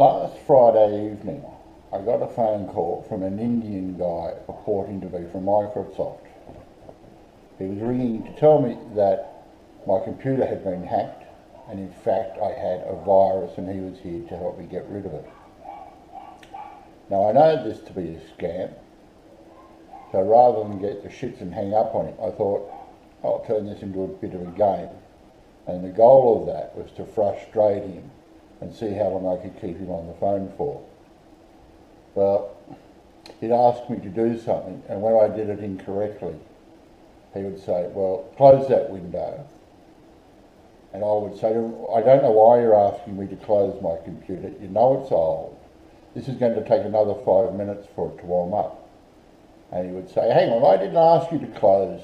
Last Friday evening, I got a phone call from an Indian guy purporting to be from Microsoft. He was ringing to tell me that my computer had been hacked, and in fact I had a virus and he was here to help me get rid of it. Now I know this to be a scam, so rather than get the shits and hang up on it, I thought I'll turn this into a bit of a game. And the goal of that was to frustrate him and see how long I could keep him on the phone for. Well, he'd asked me to do something, and when I did it incorrectly, he would say, well, close that window. And I would say to him, I don't know why you're asking me to close my computer. You know it's old. This is going to take another 5 minutes for it to warm up. And he would say, hang on, I didn't ask you to close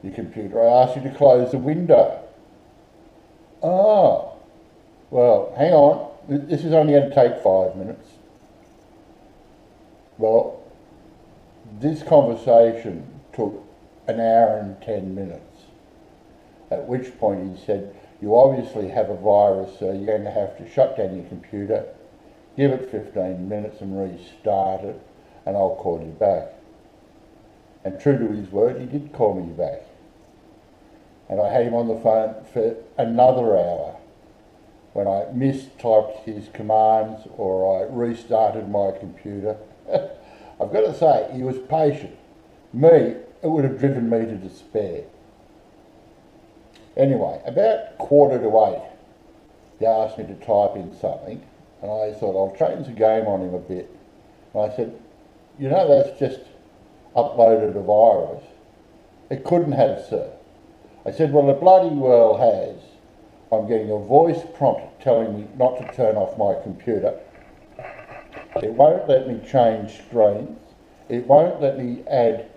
your computer. I asked you to close the window. Oh, well, hang on. This is only going to take 5 minutes. Well, this conversation took an hour and 10 minutes, at which point he said, you obviously have a virus, so you're going to have to shut down your computer, give it 15 minutes and restart it, and I'll call you back. And true to his word, he did call me back. And I had him on the phone for another hour when I mistyped his commands or I restarted my computer. I've got to say, he was patient. Me, it would have driven me to despair. Anyway, about 7:45, he asked me to type in something, and I thought I'll change the game on him a bit. And I said, you know, that's just uploaded a virus. It couldn't have, sir. I said, well, it bloody well has. I'm getting a voice prompt telling me not to turn off my computer. It won't let me change screens. It won't let me add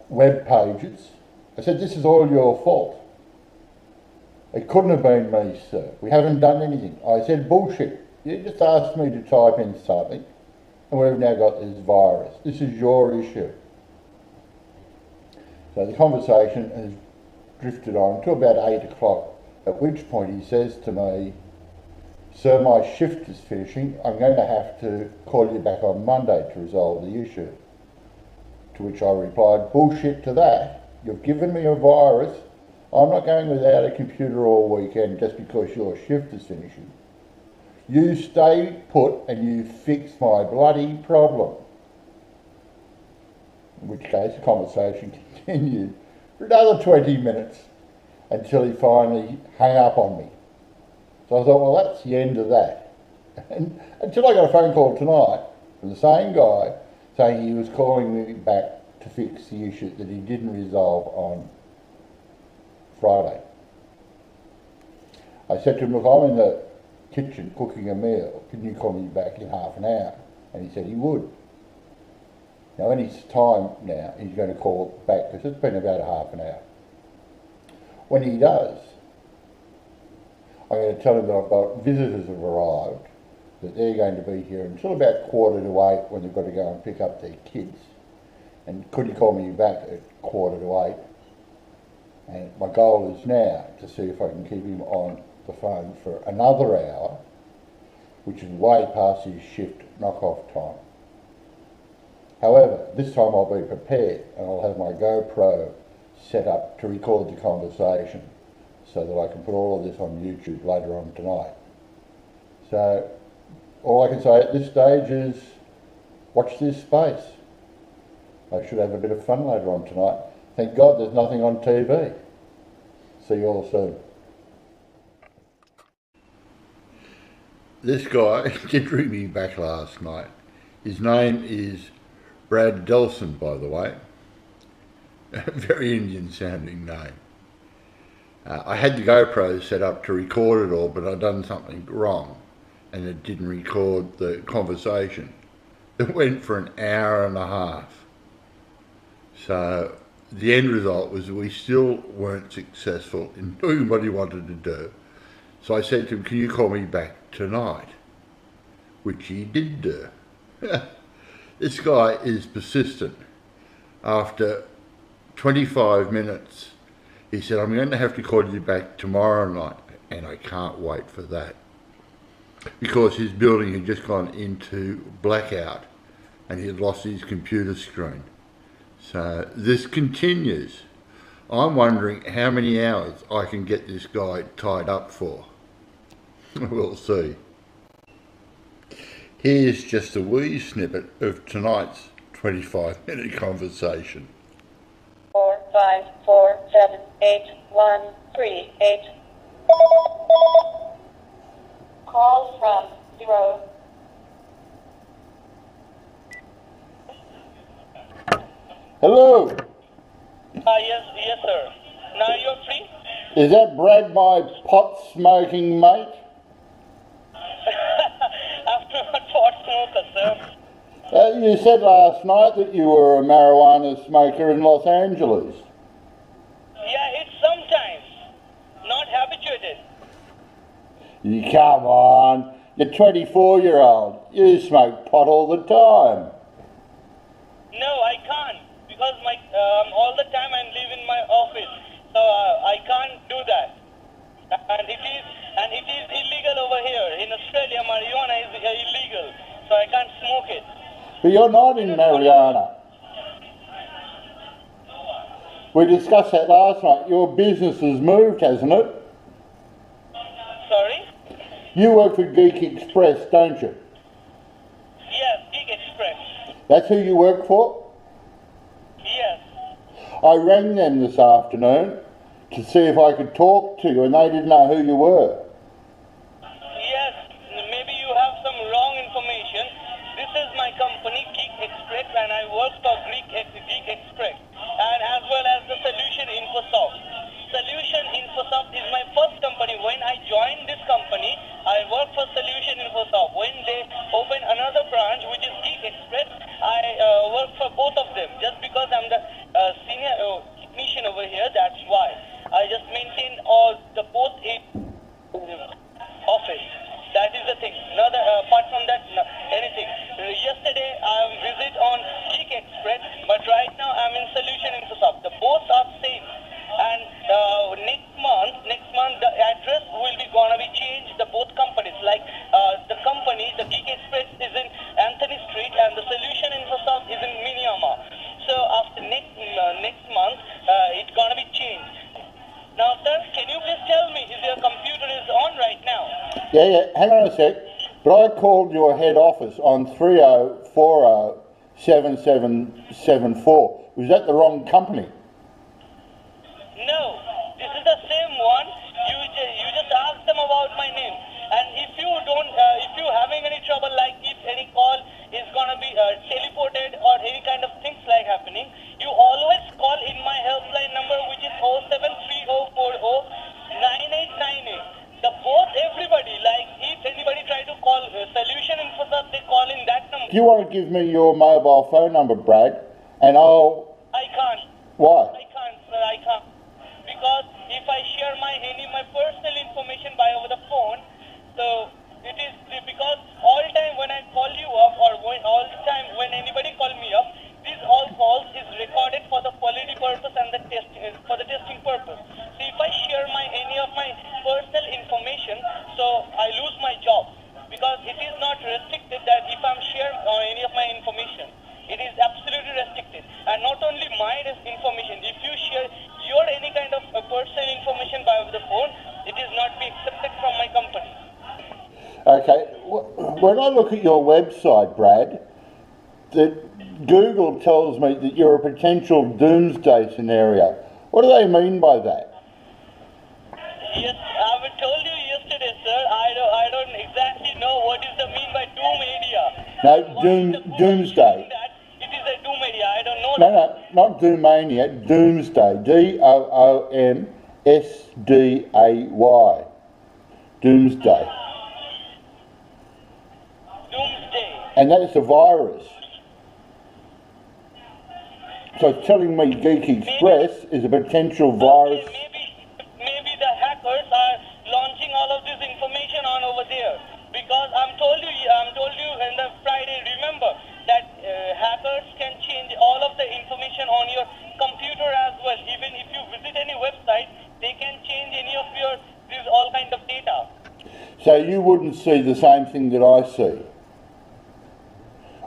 web pages. I said, this is all your fault. It couldn't have been me, sir. We haven't done anything. I said, bullshit. You just asked me to type in something, and we've now got this virus. This is your issue. So the conversation has drifted on to about 8 o'clock, at which point he says to me, sir, my shift is finishing. I'm going to have to call you back on Monday to resolve the issue. To which I replied, bullshit to that. You've given me a virus. I'm not going without a computer all weekend just because your shift is finishing. You stay put and you fix my bloody problem. In which case the conversation continued for another 20 minutes until he finally hung up on me. So I thought, well, that's the end of that. And until I got a phone call tonight from the same guy saying he was calling me back to fix the issue that he didn't resolve on Friday. I said to him, look, I'm in the kitchen cooking a meal. Can you call me back in half an hour? And he said he would. Now, any time now, he's going to call back because it's been about half an hour. When he does, I'm going to tell him that I've got visitors have arrived, that they're going to be here until about 7:45 when they've got to go and pick up their kids. And could you call me back at 7:45? And my goal is now to see if I can keep him on the phone for another hour, which is way past his shift knock-off time. However, this time I'll be prepared and I'll have my GoPro set up to record the conversation so that I can put all of this on YouTube later on tonight. So all I can say at this stage is watch this space. I should have a bit of fun later on tonight. Thank God there's nothing on TV. See you all soon. This guy did ring me back last night. His name is Brad Delson, by the way. A very Indian sounding name. I had the GoPro set up to record it all, but I'd done something wrong and it didn't record the conversation. It went for an hour and a half. So the end result was we still weren't successful in doing what he wanted to do. So I said to him, can you call me back tonight? Which he did do. This guy is persistent. After 25 minutes, he said, I'm going to have to call you back tomorrow night, and I can't wait for that. because his building had just gone into blackout and he had lost his computer screen. So this continues. I'm wondering how many hours I can get this guy tied up for. We'll see. Here's just a wee snippet of tonight's 25-minute conversation. 4 5 4 7 8 1 3 8. Call from 0. Hello. Yes, sir. Now you're free? Is that Brad, my pot-smoking mate? After a pot smoker, sir. You said last night that you were a marijuana smoker in Los Angeles. Yeah, it's sometimes. Not habituated. You come on. You're 24-year-old. You smoke pot all the time. No, I can't. Because all the time I'm leaving my office. So I can't do that. And it is illegal over here. In Australia, marijuana is illegal. So I can't smoke it. But you're not in marijuana. We discussed that last night. Your business has moved, hasn't it? Sorry? You work for Geek Express, don't you? Yes, Geek Express. That's who you work for? Yes. I rang them this afternoon to see if I could talk to you, and they didn't know who you were. Yes, maybe you have some wrong information. This is my company, Geek Express, and I work for Geek Express, and as well as the Solution Infosoft. Solution Infosoft is my first company. When I joined this company, I worked for Solution Infosoft. When they opened another branch, which is Geek Express, I worked for both of them. Just because I'm the senior technician over here, that's why. I just maintain all the both office. That is the thing. Apart from that, anything. Yesterday I visit on Geek Express, but right now I'm in Solution Infosoft. The both are same. And next month the address will be gonna be changed. The both companies, like the company, the Geek Express is in Anthony Street, and the Solution Infosoft is in Miniyama. So after next month, it's gonna be changed. Now, sir, can you please tell me if your computer is on right now? Yeah, hang on a sec. But I called your head office on 30407774. Was that the wrong company? No, this is the same one. You just ask them about my name. And if you having any trouble, like if any call is gonna be teleported or any kind of things like happening, you always call in my helpline number, which is 0730409898. Everybody, like if anybody try to call Solution Infosoft, they call in that number. Do you want to give me your mobile phone number, Brad? And I can't. Why? I can't, sir, I can't. Because if I share my personal information by over the phone, so it is because all time when I call you up, or all the time when anybody call me up, these all calls is recorded for the quality purpose and the testing purpose. So if I share any of my personal information, so I lose my job, because it is not restricted that if I'm sharing any of my information. It is absolutely restricted. And not only my information, if you share your any kind of personal information by the phone, it is not be accepted from my company. Okay, when I look at your website, Brad, Google tells me that you're a potential doomsday scenario. What do they mean by that? Yes, I told you yesterday, sir. I don't exactly know what is the mean by doom area. No, doomsday. It is a doom area. I don't know. No, not doomania, doomsday. DOOMSDAY. Doomsday. Doomsday. And that's a virus. So it's telling me Geek Express is a potential virus. Okay, maybe the hackers are launching all of this information on over there. Because I'm told you in the Friday, remember that hackers can change all of the information on your computer as well. Even if you visit any website, they can change any of these all kind of data. So you wouldn't see the same thing that I see?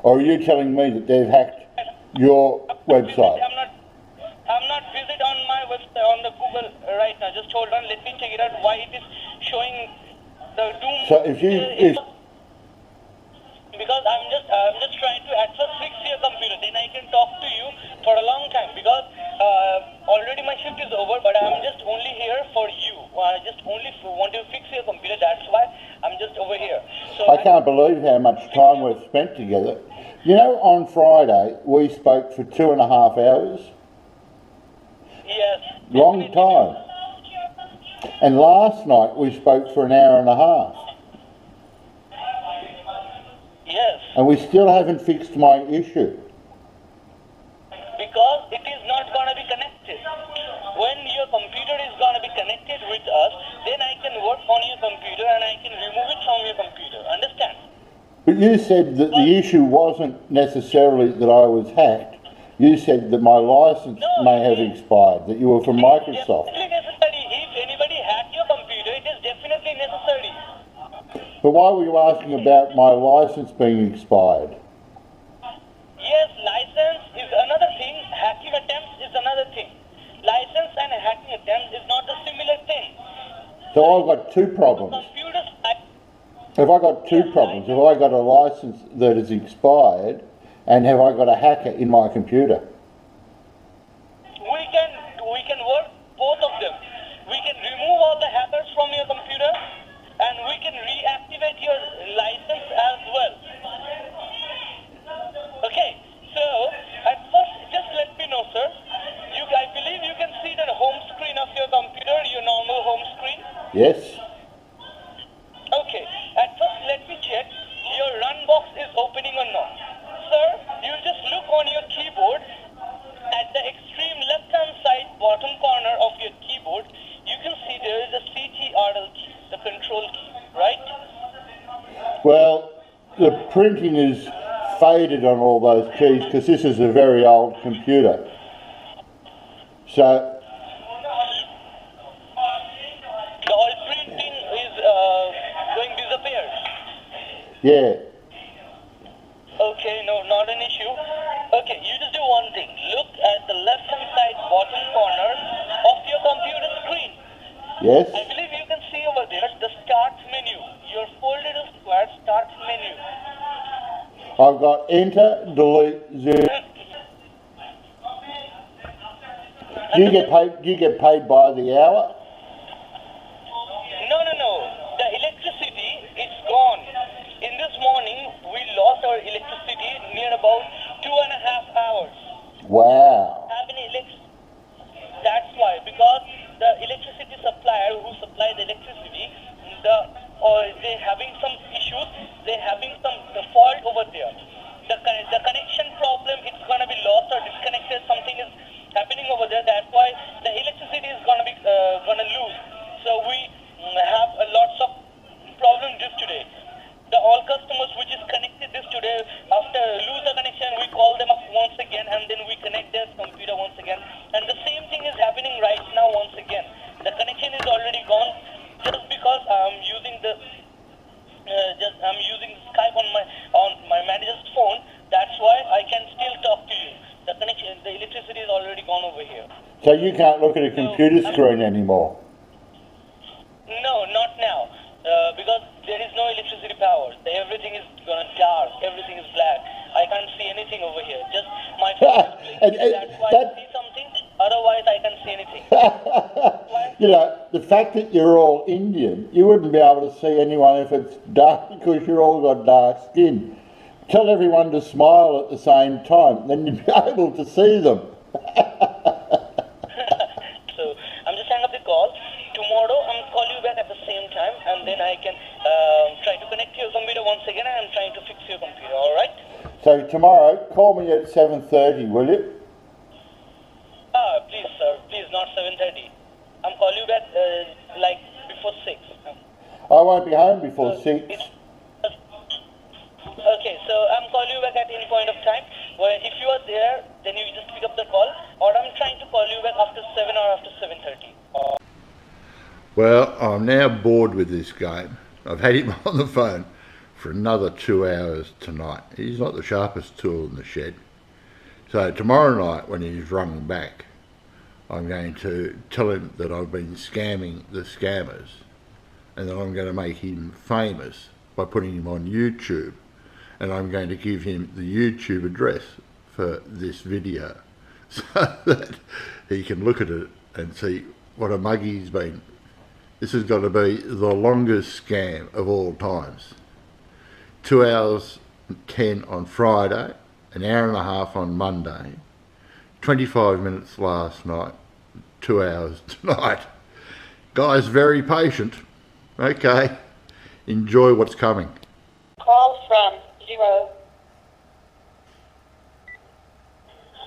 Or are you telling me that they've hacked your website? I'm not visit on my website on the Google right now. Just hold on. Let me check it out. Why it is showing the doom? So if you because I'm just trying to at first fix your computer. Then I can talk to you for a long time because already my shift is over. But I'm just only here for you. I just only want to fix your computer. That's why I'm just over here. So I can't believe how much time we've spent together. You know, on Friday we spoke for 2.5 hours. Yes. Long time. And last night we spoke for 1.5 hours. Yes. And we still haven't fixed my issue. Because it is not going to be connected. When your computer is going to be connected with us, then I can work on your computer and I can remove it from your computer. Understand? But you said that the issue wasn't necessarily that I was hacked. You said that my license may have expired, that you were from Microsoft. Definitely necessary. If anybody hacked your computer, it is definitely necessary. But why were you asking about my license being expired? Yes, license is another thing. Hacking attempts is another thing. License and hacking attempts is not a similar thing. So I've got two problems. Computers. Have I got two problems? Have I got a license that is expired, and have I got a hacker in my computer? We can work both of them. We can remove all the hackers from your computer, and we can reactivate your license as well. Okay, so at first, just let me know, sir. I believe you can see the home screen of your computer, your normal home screen. Yes. Okay, at first let me check your run box is opening or not. Sir, you just look on your keyboard at the extreme left hand side bottom corner of your keyboard. You can see there is a CTRL key, the control key, right? Well, the printing is faded on all those keys because this is a very old computer. So the oil printing is going disappeared. yeah. Okay, no, not an issue. Okay, you just do one thing. Look at the left hand side bottom corner of your computer screen. Yes. I believe you can see over there the start menu. Your folded square start menu. I've got enter, delete, zoom. Do you get paid by the hour? No. The electricity is gone. In this morning, we lost our electricity near about 2.5 hours. Wow. That's why, because the electricity supplier who supplied the electricity, they're having some issues. They're having some fault over there. The connection problem, it's gonna be lost or disconnected. Something is happening over there. That's why the electricity is gonna lose. So we have lots of problems this today. All customers which is connected this today, after lose the connection, we call them up once again and then we connect their computer once again. And the same thing is happening right now once again. The connection is already gone just because I'm using Skype on my manager's phone. That's why I can still talk to you. The connection, the electricity is already gone over here. So you can't look at a computer screen anymore? No, not now. Because there is no electricity power. Everything is gonna dark. Everything is black. I can't see anything over here. Just my phone is blinking. That's why I see something. Otherwise, I can't see anything. You know, the fact that you're all Indian, you wouldn't be able to see anyone if it's dark because you're all got dark skin. Tell everyone to smile at the same time, then you'd be able to see them. So I'm just hanging up the call. Tomorrow I'm call you back at the same time, and then I can try to connect your computer once again, and I'm trying to fix your computer. All right? So tomorrow, call me at 7:30, will you? Please, sir. Please, not 7:30. I'm call you back like before 6. I won't be home before 6. Okay, so I'm call you back at any point of time. Well, if you are there, then you just pick up the call, or I'm trying to call you back after 7 or after 7:30. Well, I'm now bored with this game. I've had him on the phone for another 2 hours tonight. He's not the sharpest tool in the shed. So tomorrow night when he's rung back, I'm going to tell him that I've been scamming the scammers and that I'm going to make him famous by putting him on YouTube, and I'm going to give him the YouTube address for this video so that he can look at it and see what a mug he's been. This has got to be the longest scam of all times. 2 hours 10 on Friday, an hour and a half on Monday, 25 minutes last night, 2 hours tonight. Guy's very patient. Okay, enjoy what's coming. Call from 0.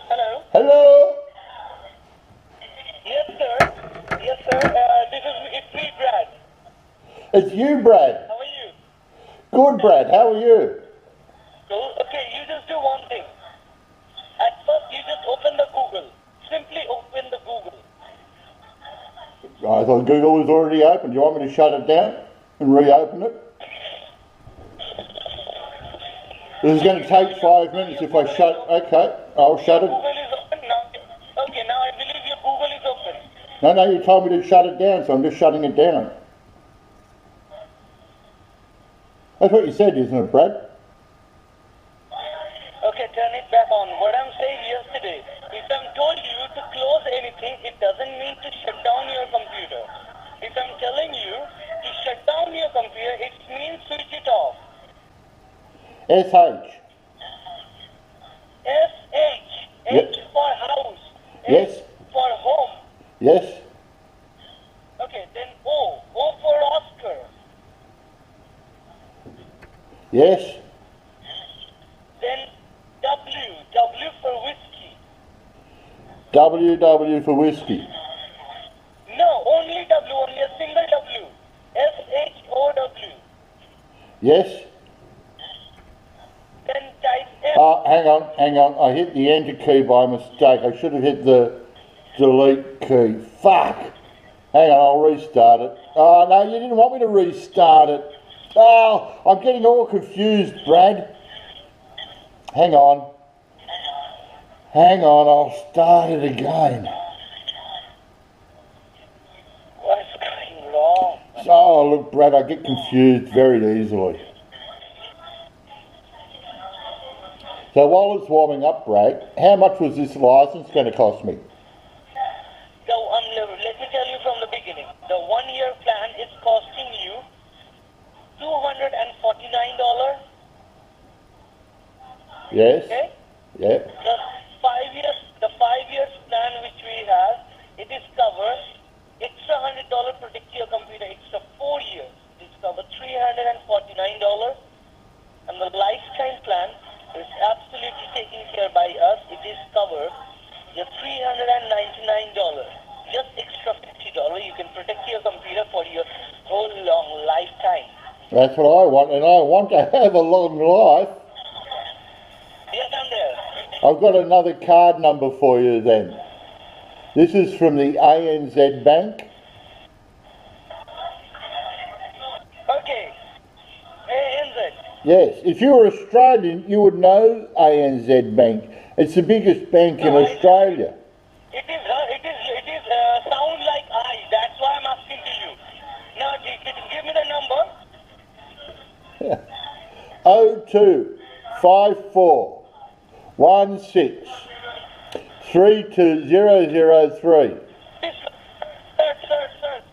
Hello. Hello? Yes, sir. Yes, sir. It's me, Brad. It's you, Brad. How are you? Good, Brad. How are you? Cool. Okay, you just do one thing. At first, you just open the Google. Simply open the Google. I thought Google was already open. Do you want me to shut it down and reopen it? This is going to take 5 minutes if I shut... Okay, I'll shut it. Google is open now. Okay, now I believe your Google is open. No, you told me to shut it down, so I'm just shutting it down. That's what you said, isn't it, Brad? Okay, turn it back on. What I'm saying yesterday, if I'm told you to close anything, it doesn't mean to shut down your computer. If I'm telling you to shut down your computer, it means switch it off. SH. S-H. Yep. H for house. Yes. H for home. Yes. Okay, then O. O for Oscar. Yes. Then W. W for whiskey. W for whiskey. No, only W, only a single W. S-H-O-W. Yes. Then type F. Hang on. I hit the enter key by mistake. I should have hit the delete key. Fuck. Hang on, I'll restart it. Oh, no, you didn't want me to restart it. Oh, I'm getting all confused, Brad. Hang on, I'll start it again. What's going wrong? Oh, look, Brad, I get confused very easily. So while it's warming up, Brad, how much was this license going to cost me? So, let me tell you from the beginning. The 1 year plan is costing you $249. Yes? Okay? Yeah. The 5 years plan which we have, it is covered extra $100 protect your computer extra 4 years. It's covered $349. And the lifetime plan is absolutely taken care by us. It is covered just $399. Just extra $50. You can protect your computer for your whole long lifetime. That's what I want, and I want to have a long life. Yes, I'm there. I've got another card number for you then. This is from the ANZ Bank. Okay. ANZ. Yes, if you were Australian, you would know ANZ Bank. It's the biggest bank in Australia. It is sound like I. That's why I'm asking to you. Now, give me the number. 02 54 16 32003. Sir,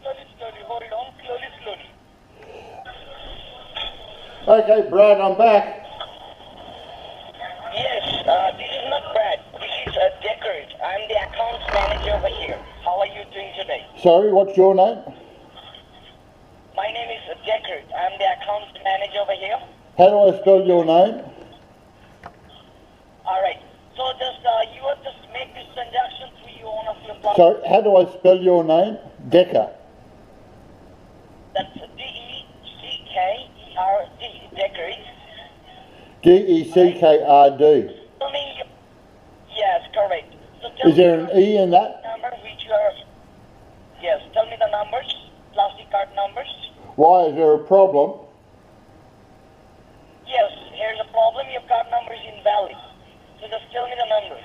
slowly. Hold on, slowly. Okay, Brad, I'm back. Yes, this is not Brad. This is Deckard. I'm the accounts manager over here. How are you doing today? Sorry, what's your name? My name is Deckard. I'm the accounts manager over here. How do I spell your name? Alright. So you will just make this transaction through one of your platforms. Sorry, how do I spell your name? Decker. That's D-E-C-K-E-R-D. Deckard. D-E-C-K-R-D. Yes, correct. So tell Is there me an E in that? number which you are... Yes, tell me the numbers. Plastic card numbers. Why is there a problem? Yes, here's a problem. Your card number is invalid. So just tell me the number.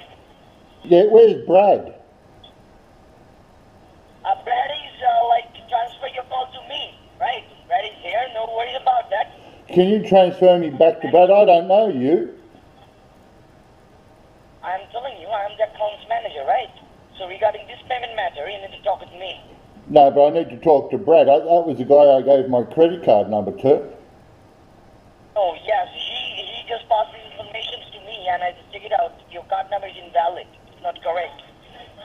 Yeah, where's Brad? Brad is like transfer your call to me, right? Brad is here. No worries about that. Can you transfer me back to Brad? I don't know you. I'm telling you, I'm the accounts manager, right? So regarding this payment matter, you need to talk with me. No, but I need to talk to Brad. That was the guy I gave my credit card number to. Oh yes, he just passed these information to me, and I just checked it out. Your card number is invalid. It's not correct.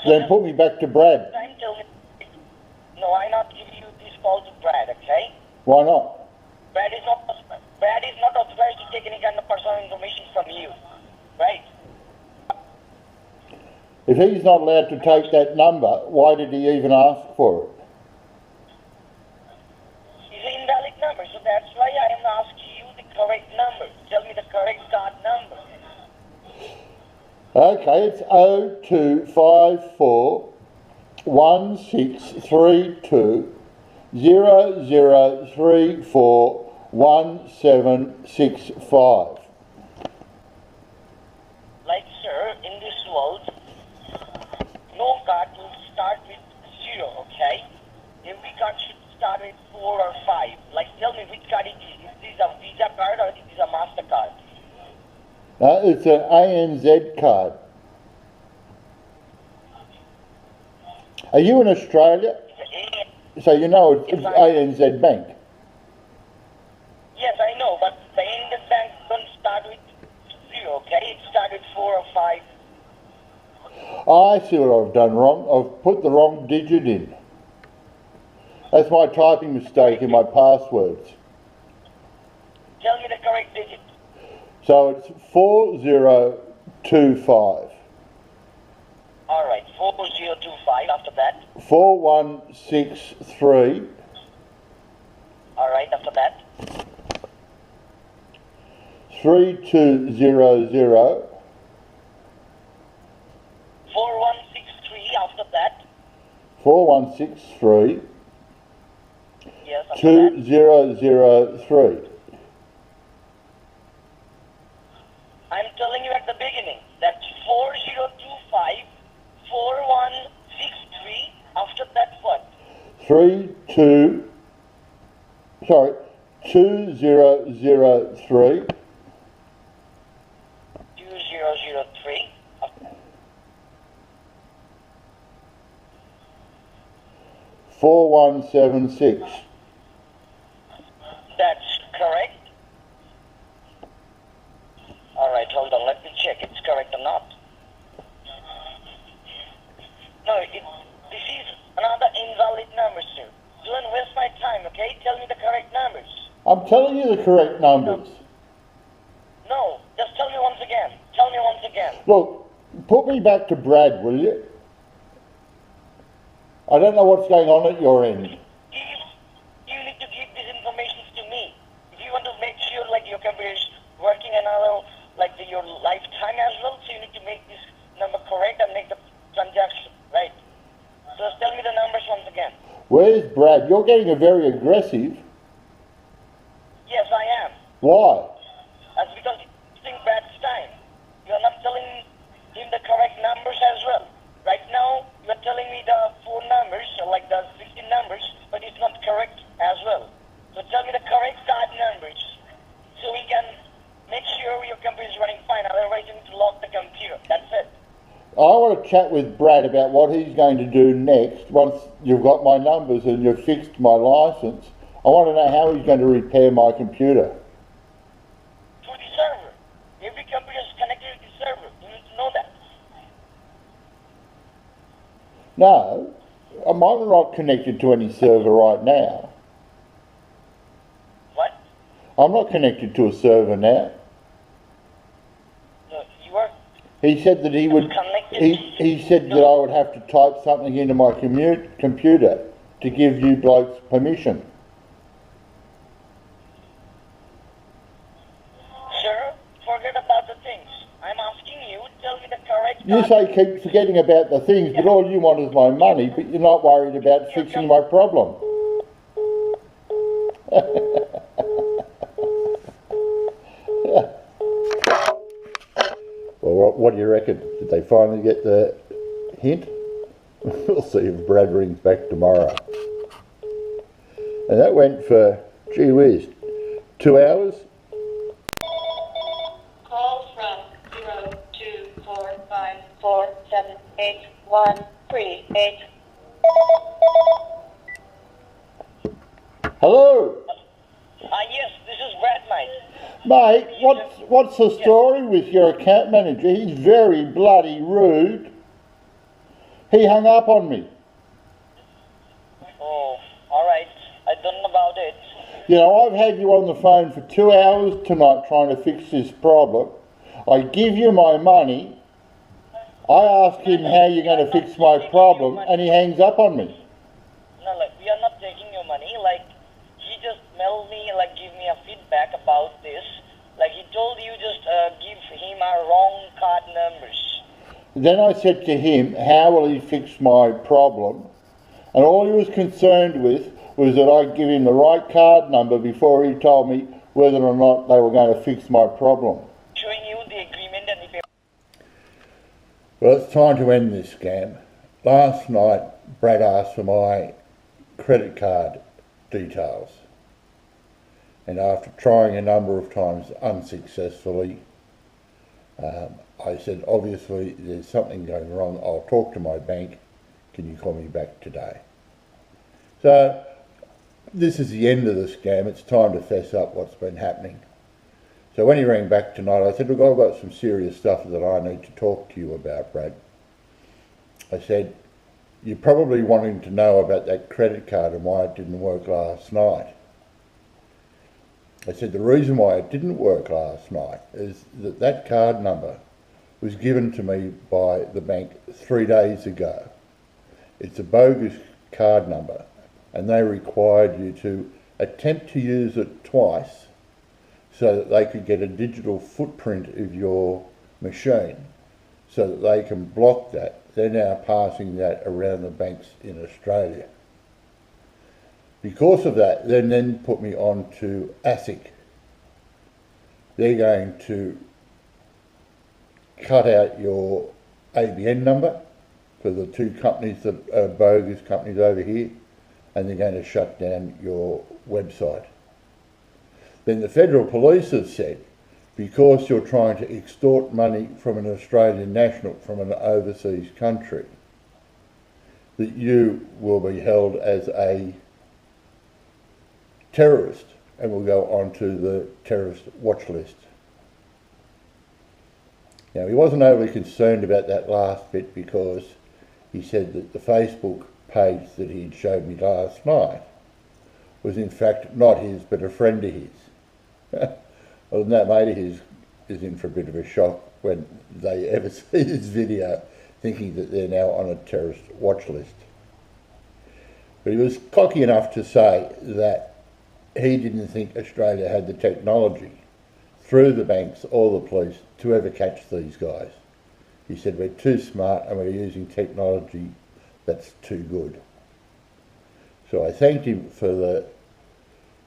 So Then put me back to Brad. time tell me. No, I not give you this call to Brad, okay? Why not? Brad is not authorized to take any kind of personal information from you, right? If he's not allowed to take that number, why did he even ask for it? It's an invalid number, so that's why I am asking you the correct number. Tell me the correct card number. Okay, it's 0254 1632 0034 1765. Like, sir, in this world, no card will start with 0, okay? Every card should start with 4 or 5. Like, tell me which card it is. Is this a Visa card or is this a MasterCard? It's an ANZ card. Are you in Australia? It's a So you know it's ANZ Bank. Yes, I know, but the Indian banks don't start with 0, okay? It starts with 4 or 5. I see what I've done wrong. I've put the wrong digit in. That's my typing mistake in my passwords. Tell me the correct digit. So it's 4025. All right, 4025 after that. 4163 All right, after that. 3200 4163 after that. 4163 Yes, after that. 2003. I'm telling you at the beginning. That's 4025 4163. After that, what? 2003 2003. 4176. That's correct. All right, hold on. Let me check it's correct or not. No, this is another invalid number, sir. Don't waste my time, okay? Tell me the correct numbers. I'm telling you the correct numbers. No, just tell me once again. Tell me once again. Look, put me back to Brad, will you? I don't know what's going on at your end. You need to give these information to me. If you want to make sure like your computer is working another like your lifetime as well, so you need to make this number correct and make the transaction, right? So just tell me the numbers once again. Where's Brad? You're getting very aggressive. Yes, I am. Why? That's because it's wasting Brad's time. You're not telling him the correct numbers as well. Right now, you're telling me the 4 numbers, or like the 16 numbers, but it's not correct as well. So tell me the correct card numbers, so we can make sure your computer is running fine. Otherwise, you need to lock the computer. That's it. I want to chat with Brad about what he's going to do next once you've got my numbers and you've fixed my license. I want to know how he's going to repair my computer. Through the server. Every computer is connected to the server. You need to know that. No, I'm not connected to any server right now. What? I'm not connected to a server now. No, you are He said that he would. connected. He said that I would have to type something into my computer to give you blokes permission. Sir, forget about the things. I'm asking you, tell me the correct You say keep forgetting about the things, but all you want is my money, but you're not worried about fixing my problem. Well, what do you reckon? Did they finally get the hint? We'll see if Brad rings back tomorrow. And that went for, gee whiz, 2 hours? Call from 0245478138. Hello? Yes, this is Brad, mate. Mate, what's the story with your account manager? He's very bloody rude. He hung up on me. Oh, alright. I don't know about it. You know, I've had you on the phone for 2 hours tonight trying to fix this problem. I give you my money. I ask him how you're going to fix my problem, and he hangs up on me. No, like, we are not taking your money. Like, he just mailed me, like, give me a feedback about this. Like, he told you just give him our wrong card numbers. Then I said to him, how will he fix my problem? And all he was concerned with was that I'd give him the right card number before he told me whether or not they were going to fix my problem. Showing you the agreement and the paper. Well, it's time to end this scam. Last night, Brad asked for my credit card details. And after trying a number of times unsuccessfully, I said, obviously there's something going wrong. I'll talk to my bank. Can you call me back today? So this is the end of the scam. It's time to fess up what's been happening. So when he rang back tonight, I said, look, I've got some serious stuff that I need to talk to you about, Brad. I said, you're probably wanting to know about that credit card and why it didn't work last night. I said, the reason why it didn't work last night is that that card number was given to me by the bank 3 days ago. It's a bogus card number, and they required you to attempt to use it twice so that they could get a digital footprint of your machine so that they can block that. They're now passing that around the banks in Australia. Because of that, they then put me on to ASIC. They're going to cut out your ABN number for the two companies that are bogus companies over here, and they're going to shut down your website. Then the federal police have said, because you're trying to extort money from an Australian national from an overseas country, that you will be held as a terrorist and will go onto the terrorist watch list. Now, he wasn't overly concerned about that last bit because he said that the Facebook page that he'd showed me last night was in fact not his but a friend of his. Well, that mate of his is in for a bit of a shock when they ever see this video, thinking that they're now on a terrorist watch list. But he was cocky enough to say that he didn't think Australia had the technology through the banks or the police to ever catch these guys. He said, we're too smart and we're using technology that's too good. So I thanked him for the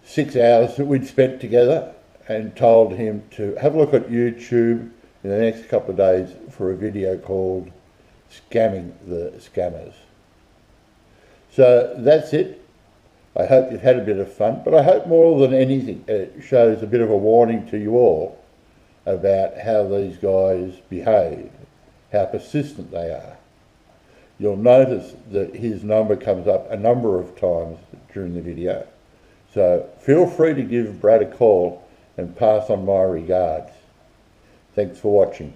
6 hours that we'd spent together and told him to have a look at YouTube in the next couple of days for a video called Scamming the Scammers. So that's it. I hope you've had a bit of fun, but I hope more than anything it shows a bit of a warning to you all about how these guys behave, how persistent they are. You'll notice that his number comes up a number of times during the video. So feel free to give Brad a call and pass on my regards. Thanks for watching.